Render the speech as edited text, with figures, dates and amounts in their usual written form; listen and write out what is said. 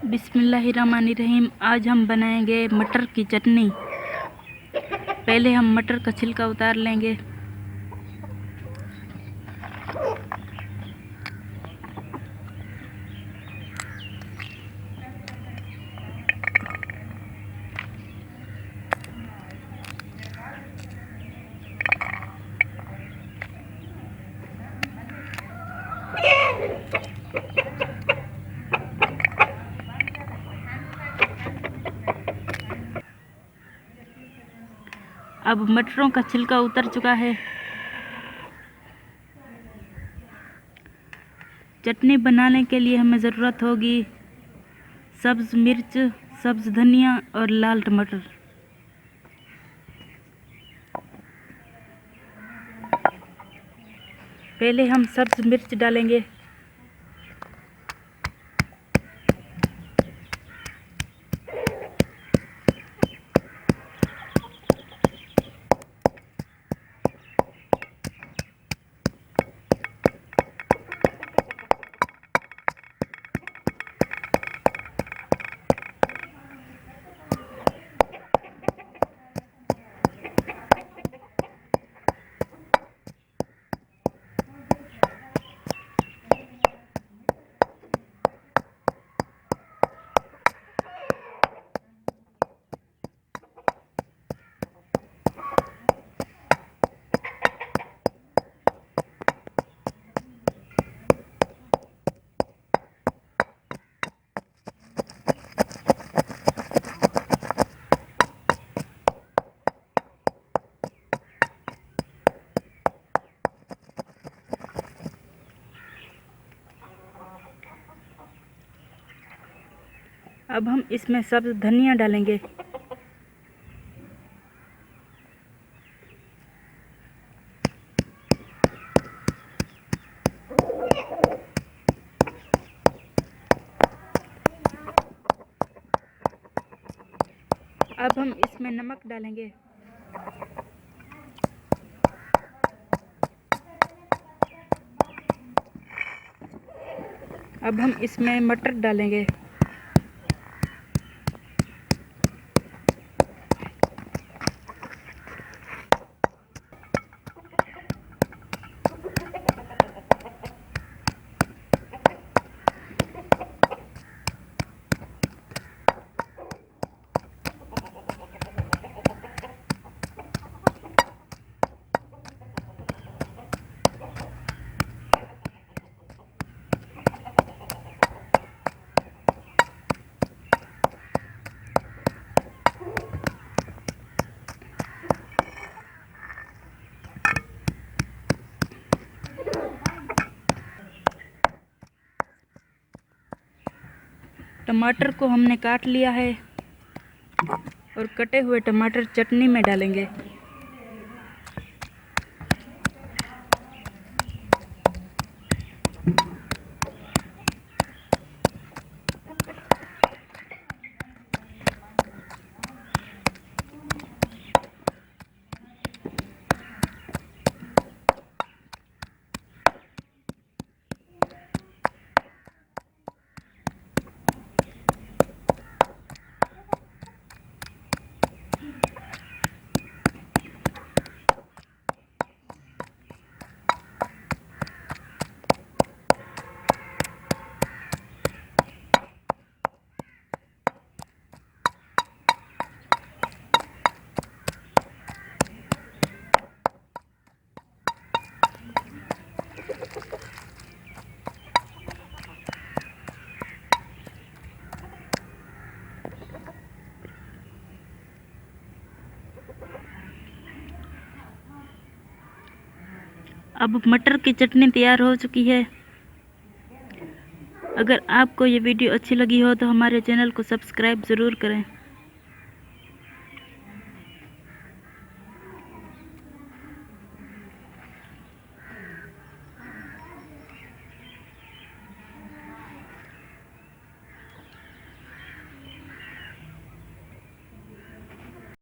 बिस्मिल्लाहिर्रहमानिर्रहीम। आज हम बनाएंगे मटर की चटनी। पहले हम मटर का छिलका उतार लेंगे। अब मटरों का छिलका उतर चुका है। चटनी बनाने के लिए हमें ज़रूरत होगी सब्ज़ मिर्च, सब्ज़ धनिया और लाल टमाटर। पहले हम सब्ज़ मिर्च डालेंगे। अब हम इसमें सब्ज़ धनिया डालेंगे। अब हम इसमें नमक डालेंगे। अब हम इसमें मटर डालेंगे। टमाटर को हमने काट लिया है और कटे हुए टमाटर चटनी में डालेंगे। अब मटर की चटनी तैयार हो चुकी है। अगर आपको ये वीडियो अच्छी लगी हो तो हमारे चैनल को सब्सक्राइब ज़रूर करें।